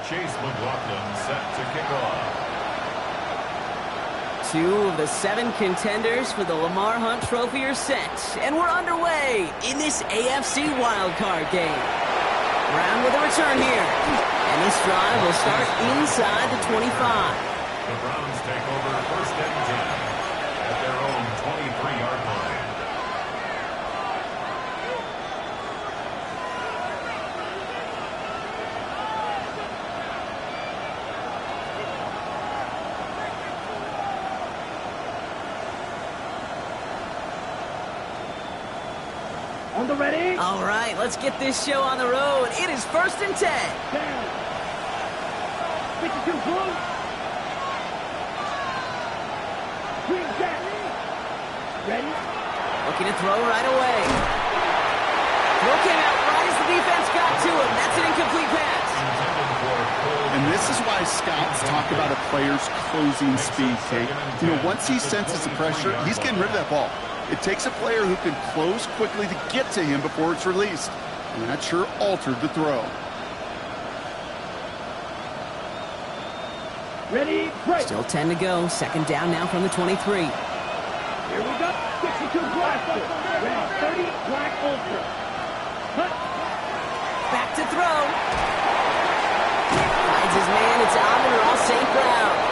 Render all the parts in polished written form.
Set to kick off. 2 of the 7 contenders for the Lamar Hunt Trophy are set, and we're underway in this AFC wildcard game. Brown with a return here, and this drive will start inside the 25. The Browns take over first and 10 at their own 23-yard line. On the ready. All right, let's get this show on the road. It is first and 10. Down. 52 close. Green back. Ready. Looking to throw right away. Throw came out right as the defense got to him. That's an incomplete pass. And this is why scouts talk about a player's closing speed, Kate. You know, once he senses the pressure, he's getting rid of that ball. It takes a player who can close quickly to get to him before it's released. And that sure altered the throw. Ready, break. Still 10 to go. Second down now from the 23. Here we go. 62 black. Ready, 30 black ultra. Cut. Back to throw. Finds his man. It's Amon-Ra St. Brown.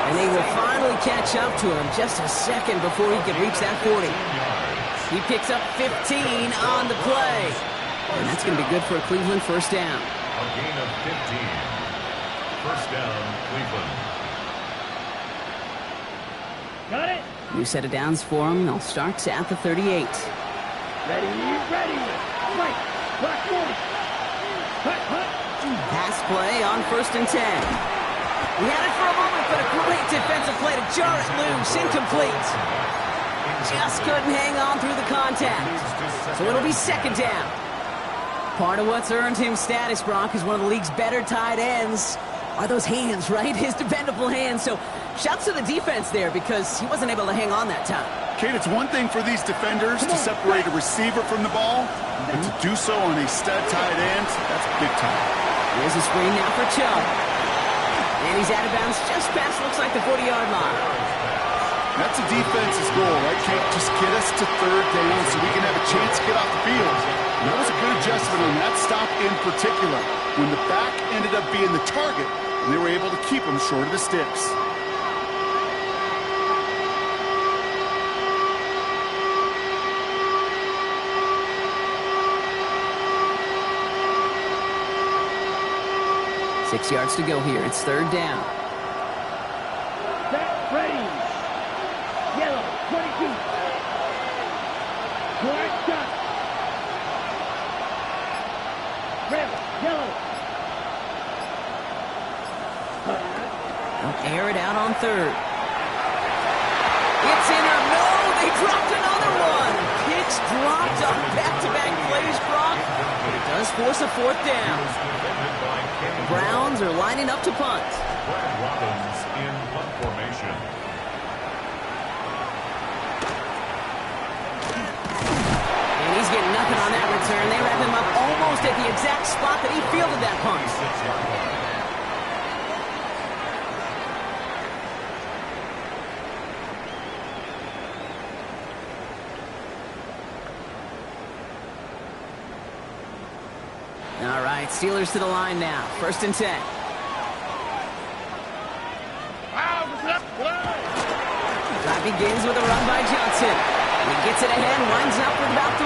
And they will finally catch up to him just a second before he can reach that 40. He picks up 15 on the play. And that's going to be good for a Cleveland first down. A gain of 15. First down, Cleveland. Got it. New set of downs for him. They'll start at the 38. Ready. Right. Black 40. Cut. Pass play on first and 10. He had it for a moment, but a great defensive play to jar it loose. Incomplete. Just couldn't hang on through the contact. So it'll be second down. Part of what's earned him status, Brock, is one of the league's better tight ends. Are those hands, right? His dependable hands. So shouts to the defense there because he wasn't able to hang on that time. Kate, it's one thing for these defenders to separate a receiver from the ball, but to do so on a stud tight end, that's big time. Here's a screen now for Chubb. And he's out of bounds just past, looks like the 40-yard line. That's a defense's goal, right, Kate? Just get us to third down so we can have a chance to get off the field. And that was a good adjustment on that stop in particular, when the back ended up being the target, and they were able to keep him short of the sticks. Six yards to go here. It's third down. Set, ready. Yellow, 22. Black dot. Red, yellow. They'll air it out on third. It's in a no. They dropped another one. Picks dropped on back-to-back plays, Brock. But it does force a fourth down. The Browns are lining up to punt. Brad Robbins in punt formation. And he's getting nothing on that return. They wrap him up almost at the exact spot that he fielded that punt. 6-yard line. All right, Steelers to the line now. First and 10. Drive begins with a run by Johnson. He gets it ahead, winds up with about 3.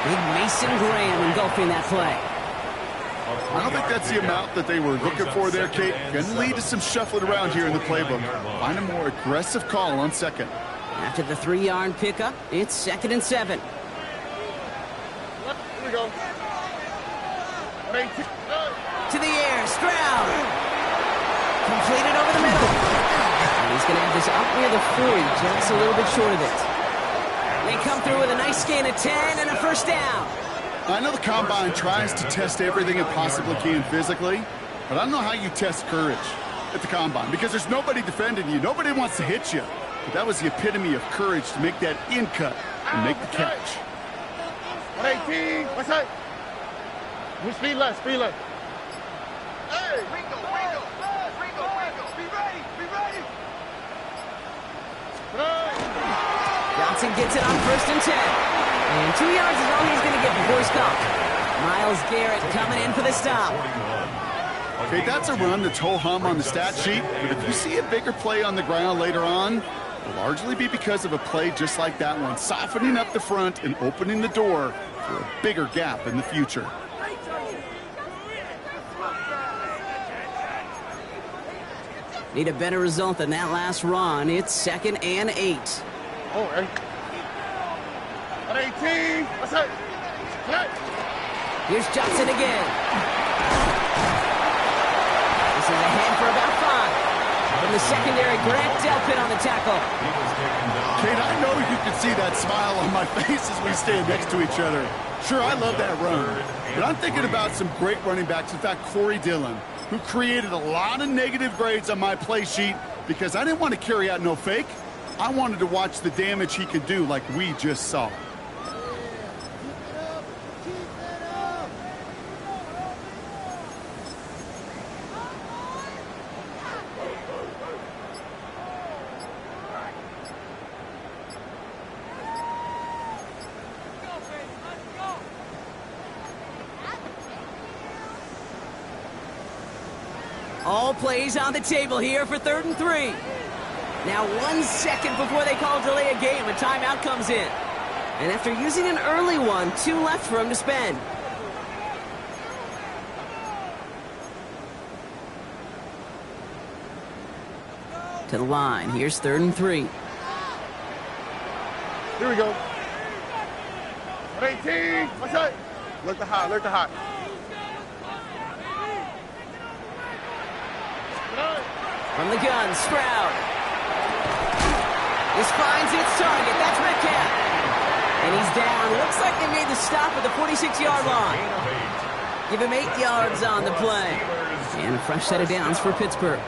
Big Mason Graham engulfing that play. I don't think that's the amount that they were looking for there, Kate. Going to lead to some shuffling around here in the playbook. Find a more aggressive call on second. After the 3-yard pickup, it's second and 7. Here we go. To the air, Stroud. Completed over the middle. And he's going to have this up near the 40, just a little bit short of it. They come through with a nice gain of 10 and a first down. I know the Combine tries to test everything it possibly can physically, but I don't know how you test courage at the Combine because there's nobody defending you. Nobody wants to hit you. But that was the epitome of courage to make that in cut and make the catch. 118. What's that? Speed left. Hey. Johnson gets it on 1st and 10. And 2 yards is all he's going to get before he's stopped. Miles Garrett coming in for the stop. Okay, that's a run that's ho-hum on the stat sheet, but if you see a bigger play on the ground later on, it'll largely be because of a play just like that one, softening up the front and opening the door for a bigger gap in the future. Need a better result than that last run. It's 2nd and 8. Oh, hey. 18. What's up? Here's Johnson again. This is ahead for about 5. From the secondary, Grant Delpit on the tackle. Kate, I know you can see that smile on my face as we stand next to each other. Sure, I love that run, but I'm thinking about some great running backs. In fact, Corey Dillon, who created a lot of negative grades on my play sheet because I didn't want to carry out no fake. I wanted to watch the damage he could do like we just saw. All plays on the table here for 3rd and 3. Now 1 second before they call delay a game, a timeout comes in. And after using an early one, 2 left for him to spend. To the line, here's 3rd and 3. Here we go. 18. What's up? Look to high, look to high. From the gun, Stroud. This finds its target. That's Metcalf. And he's down. Looks like they made the stop at the 46-yard line. Give him 8 yards on the play. And a fresh set of downs for Pittsburgh.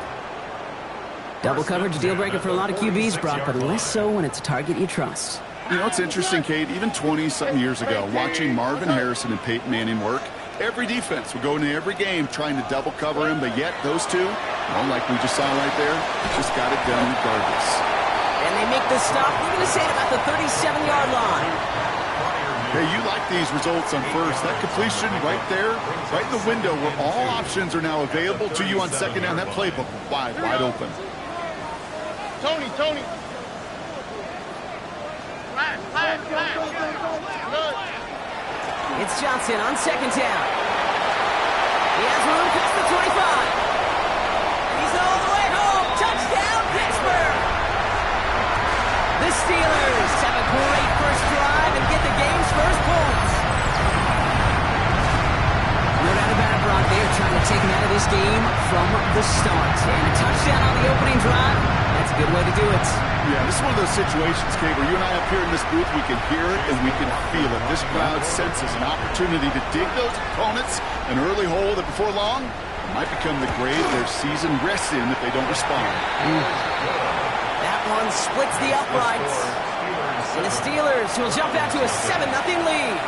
Double coverage, deal breaker for a lot of QBs, Brock, but less so when it's a target you trust. You know, it's interesting, Kate, even 20-something years ago, watching Marvin Harrison and Peyton Manning work, every defense would go into every game trying to double cover him, but yet those two, well, like we just saw right there, just got it done regardless. And they make the stop, we're going to say, at about the 37-yard line. Hey, you like these results on first. That completion right there, right in the window where all options are now available to you on second down. That playbook wide open. Tony. Flash. Good. It's Johnson on 2nd down. He has room past the 25. He's all the way home. Touchdown, Pittsburgh! The Steelers have a great first drive and get the game's first points. No doubt about it, Brock. They are trying to take him out of this game from the start. And a touchdown on the opening drive, that's a good way to do it. Yeah, this is one of those situations, Kate, where you and I up here in this booth, we can hear it and we can feel it. This crowd senses an opportunity to dig those opponents an early hole that before long might become the grave their season rests in if they don't respond. That one splits the uprights. And the Steelers will jump out to a 7-0 lead.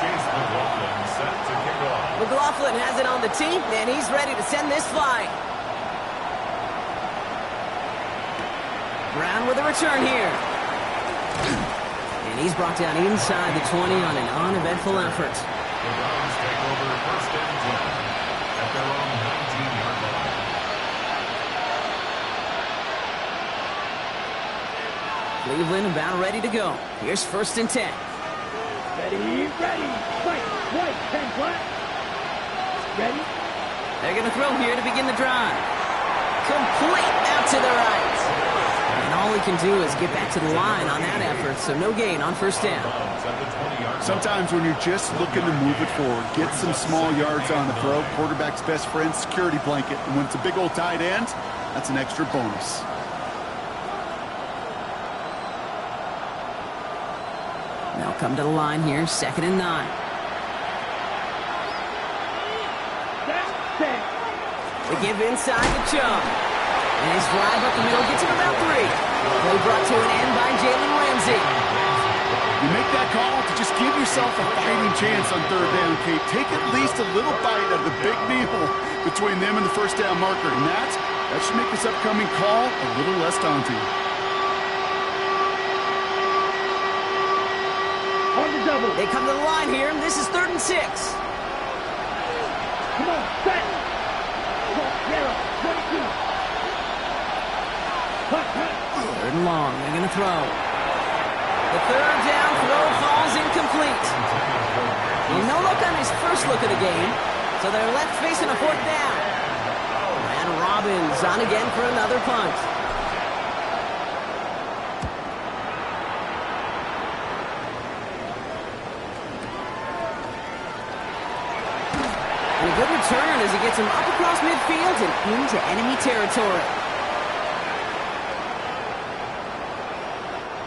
Chase McLaughlin set to kick off. McLaughlin has it on the tee, and he's ready to send this flying. Brown with a return here. And he's brought down inside the 20 on an uneventful effort. The Browns take over 1st and 10 at their own 19-yard line. Cleveland about ready to go. Here's 1st and 10. Ready. White, 10 flat. Ready. They're going to throw here to begin the drive. Complete out to the right. And all he can do is get back to the line on that effort, so no gain on 1st down. Sometimes when you're just looking to move it forward, get some small yards on the throw, quarterback's best friend, security blanket. And when it's a big old tight end, that's an extra bonus. Now come to the line here, 2nd and 9. They give inside the Chubb. And his drive up the middle gets him about 3. Play brought to an end by Jalen Ramsey. You make that call to just give yourself a fighting chance on third down, Kate. Take at least a little bite of the big meal between them and the first down marker. And that should make this upcoming call a little less daunting. On the double. They come to the line here, and this is 3rd and 6. Come on, set. Narrow, 22. Hut. 3rd and long. They're going to throw. The 3rd down throw falls incomplete. Well, no look on his first look of the game, so they're left facing a 4th down. And Robbins on again for another punt. And a good return as he gets him up across midfield and into enemy territory.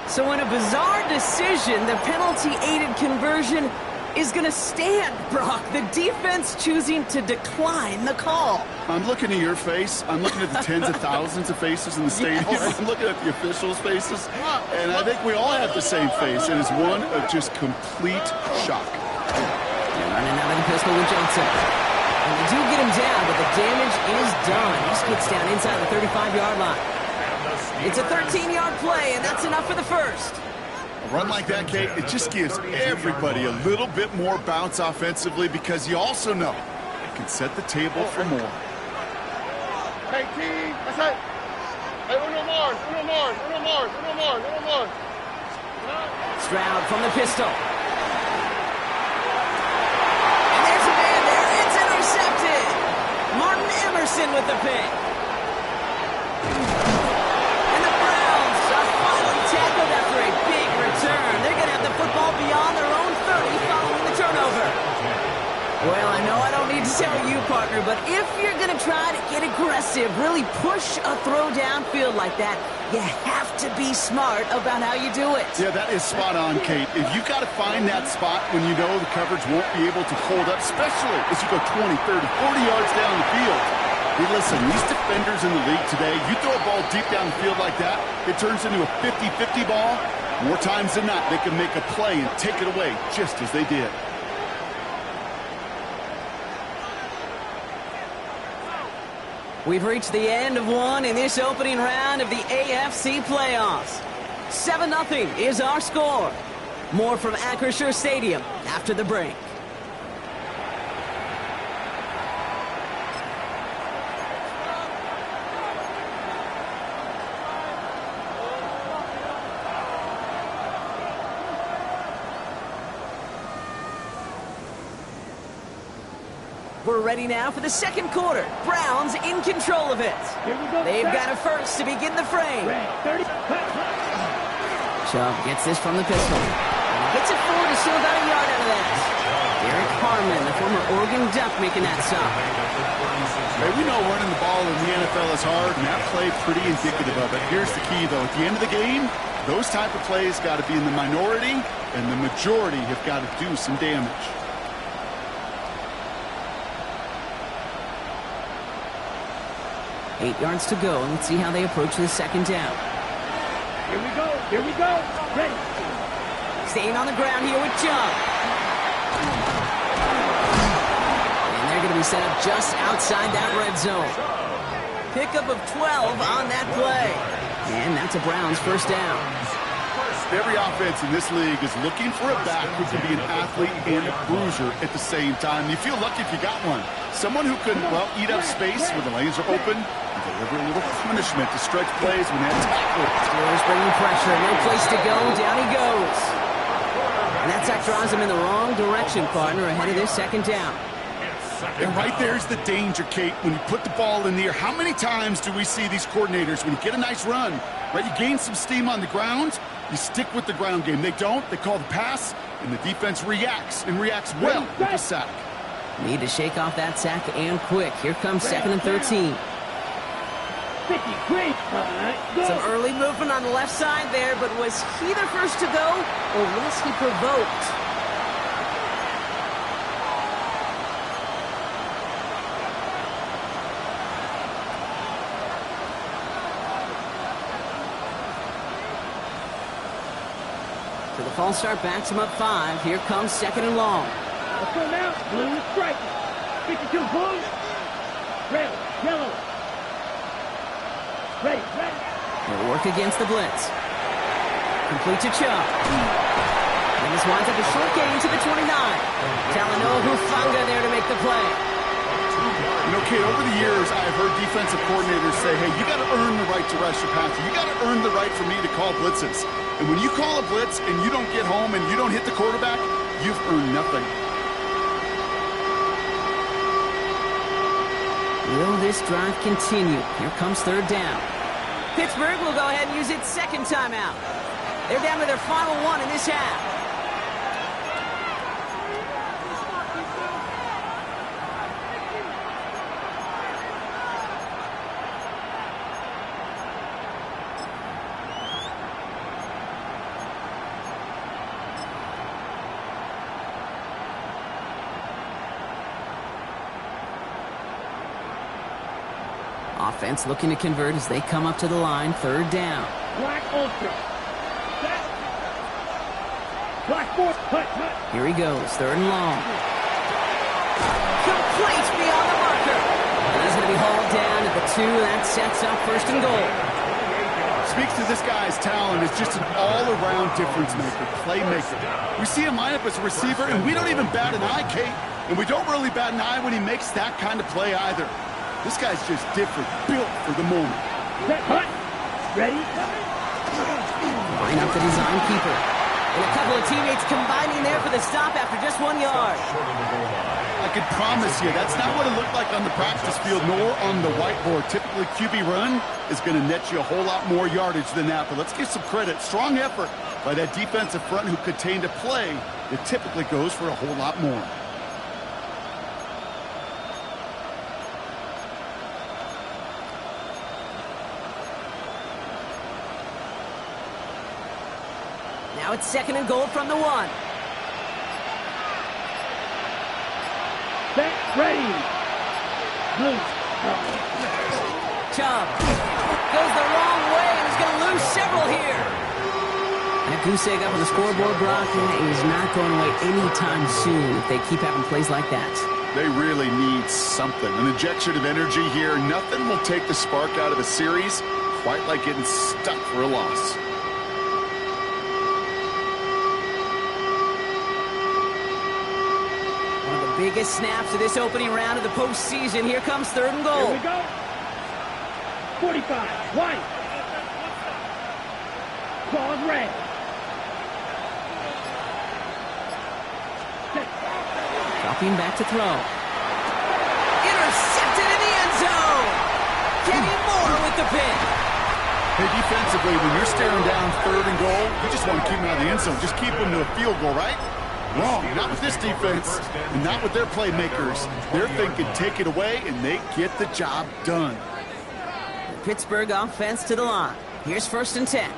So in a bizarre decision, the penalty-aided conversion is going to stand, Brock. The defense choosing to decline the call. I'm looking at your face. I'm looking at the tens of thousands of faces in the stadium. Yes. I'm looking at the officials' faces. And I think we all have the same face. It is one of just complete shock. They're running out of the pistol with Johnson. And they do get him down, but the damage is done. He gets down inside the 35-yard line. It's a 13-yard play, and that's enough for the first. A run like that, Kate, it just gives everybody a little bit more bounce offensively because you also know it can set the table for more. Hey, team. That's it. Hey, uno more. Stroud from the pistol. And there's a man there. It's intercepted. Martin Emerson with the pick. And the Browns are finally tackled after a big return. They're going to have the football beyond their own 30 following the turnover. Well, I know I don't need to tell you, partner, but if you're going to try to get aggressive, really push a throw downfield like that, you have to be smart about how you do it. Yeah, that is spot on, Kate. If you got to find that spot when you know the coverage won't be able to hold up, especially as you go 20, 30, 40 yards down the field. Hey, listen, these defenders in the league today, you throw a ball deep down the field like that, it turns into a 50-50 ball. More times than not, they can make a play and take it away just as they did. We've reached the end of one in this opening round of the AFC playoffs. 7-0 is our score. More from Acrisure Stadium after the break. We're ready now for the second quarter. Browns in control of it. Here we go. They've got a first to begin the frame. Red, 30. Chubb gets this from the pistol. And he gets it forward to steal about a yard out of that. Derek Harmon, the former Oregon Duck, making that stop. Hey, we know running the ball in the NFL is hard, and that play pretty indicative of it. Here's the key, though. At the end of the game, those type of plays got to be in the minority, and the majority have got to do some damage. Eight yards to go, and let's see how they approach the second down. Here we go. Ready. Staying on the ground here with Chubb. And they're going to be set up just outside that red zone. Pickup of 12 on that play. And that's a Browns first down. Every offense in this league is looking for a back who can be an athlete and a bruiser at the same time. You feel lucky if you got one. Someone who can, well, eat up space when the lanes are open and deliver a little punishment to stretch plays when that tackle. Steelers bringing pressure. No place to go. Down he goes. And that sack drives him in the wrong direction, partner, ahead of this second down. And right there's the danger, Kate, when you put the ball in the air. How many times do we see these coordinators, when you get a nice run, right, you gain some steam on the ground, you stick with the ground game. They don't. They call the pass, and the defense reacts, and reacts well with the sack. Need to shake off that sack and quick. Here comes 2nd and 13. 50, great. Some early movement on the left side there, but was he the first to go, or was he provoked? So the false start backs him up 5. Here comes 2nd and long. Let's go now. Blue is striking. 52 blue. Red, yellow. Ready. They'll work against the blitz. Complete to Chubb. And this winds up a short gain to the 29. Talanoa Hufanga there to make the play. You know, Kate, over the years, I've heard defensive coordinators say, hey, you got to earn the right to rush your passer. You got to earn the right for me to call blitzes. And when you call a blitz and you don't get home and you don't hit the quarterback, you've earned nothing. Will this drive continue? Here comes 3rd down. Pittsburgh will go ahead and use its 2nd timeout. They're down to their final 1 in this half. Offense looking to convert as they come up to the line. 3rd down. Black ultra. Set. Black force. Cut. Here he goes. 3rd and long. Complete beyond the marker. And he's going to be hauled down at the 2. That sets up 1st and goal. Speaks to this guy's talent as just an all-around difference maker, playmaker. We see him line up as a receiver, and we don't even bat an eye, Kate. And we don't really bat an eye when he makes that kind of play either. This guy's just different, built for the moment. Set. Cut. Ready. Line up the design keeper. And a couple of teammates combining there for the stop after just 1 yard. I can promise you, that's not what it looked like on the practice field, nor on the whiteboard. Typically, QB run is going to net you a whole lot more yardage than that. But let's give some credit. Strong effort by that defensive front who contained a play that typically goes for a whole lot more. Now it's 2nd and goal from the 1. Set. Ready. Blue. Chubb goes the wrong way and is going to lose several here. That goose egg up on the scoreboard, Brock, is not going away anytime soon if they keep having plays like that. They really need something. An injection of energy here. Nothing will take the spark out of a series quite like getting stuck for a loss. Biggest snaps of this opening round of the postseason. Here comes 3rd and goal. Here we go. 45. White. Claws red. Set. Dropping back to throw. Intercepted in the end zone. Kenny Moore with the pick. Hey, defensively, when you're staring down 3rd and goal, you just want to keep them out of the end zone. Just keep them to a field goal, right? Wrong. Not with this defense, and not with their playmakers. They're thinking take it away, and they get the job done. The Pittsburgh offense to the line. Here's 1st and 10.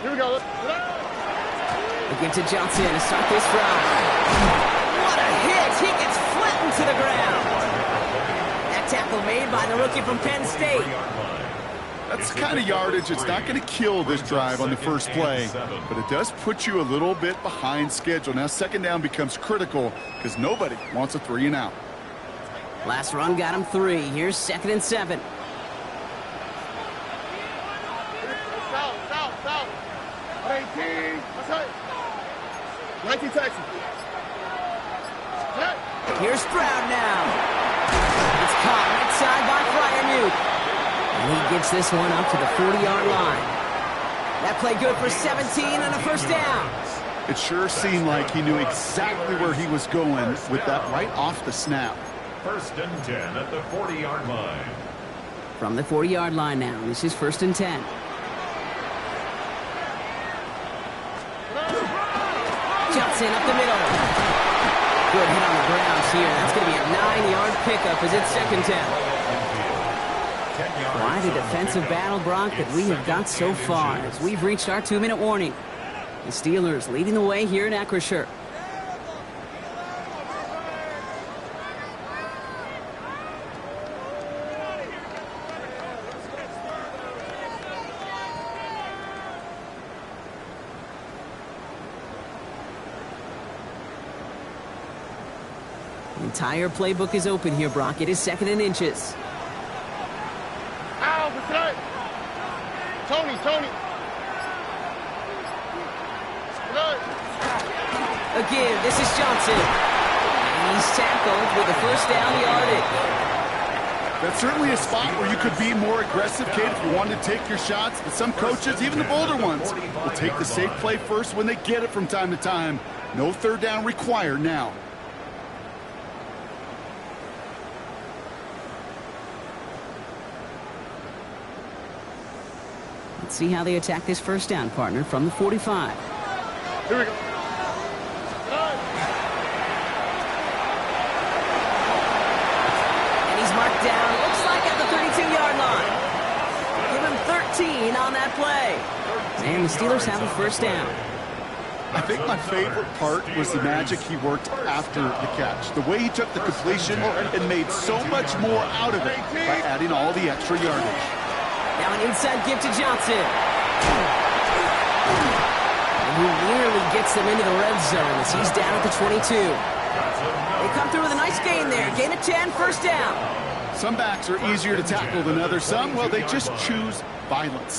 Here we go. Looking to Johnson to start this drive. What a hit! He gets flattened to the ground. That tackle made by the rookie from Penn State. That's the kind of yardage it's not going to kill this drive on the first play, but it does put you a little bit behind schedule. Now 2nd down becomes critical because nobody wants a 3 and out. Last run got him 3. Here's 2nd and 7. South. 18. That's right. 19 Texas. Here's Stroud now. It's caught right side by Freiermuth. And he gets this one up to the 40-yard line. That play good for 17 and a 1st down. It sure seemed like he knew exactly where he was going with that right off the snap. 1st and 10 at the 40-yard line. From the 40-yard line now, this is 1st and 10. Johnson up the middle. Good hit on the grounds here. That's going to be a 9-yard pickup as it's 2nd down. Quite a defensive battle, Brock, that we have got so far as we've reached our 2-minute warning. The Steelers leading the way here in Acrisure. The entire playbook is open here, Brock. It is 2nd and inches. Ow, what's that? Tony. Again, this is Johnson. He's tackled with a first down yardage. That's certainly a spot where you could be more aggressive, Kate, if you wanted to take your shots. But some coaches, even the bolder ones, will take the safe play first when they get it from time to time. No 3rd down required now. Let's see how they attack this first down, partner, from the 45. Here we go. And he's marked down, looks like at the 32-yard line. Give him 13 on that play. And the Steelers have a first down. I think my favorite part was the magic he worked after the catch. The way he took the completion and made so much more out of it by adding all the extra yardage. Now an inside give to Johnson. And he nearly gets them into the red zone as he's down at the 22. They come through with a nice gain there. Gain of 10, first down. Some backs are easier to tackle than others. Some, well, they just choose violence.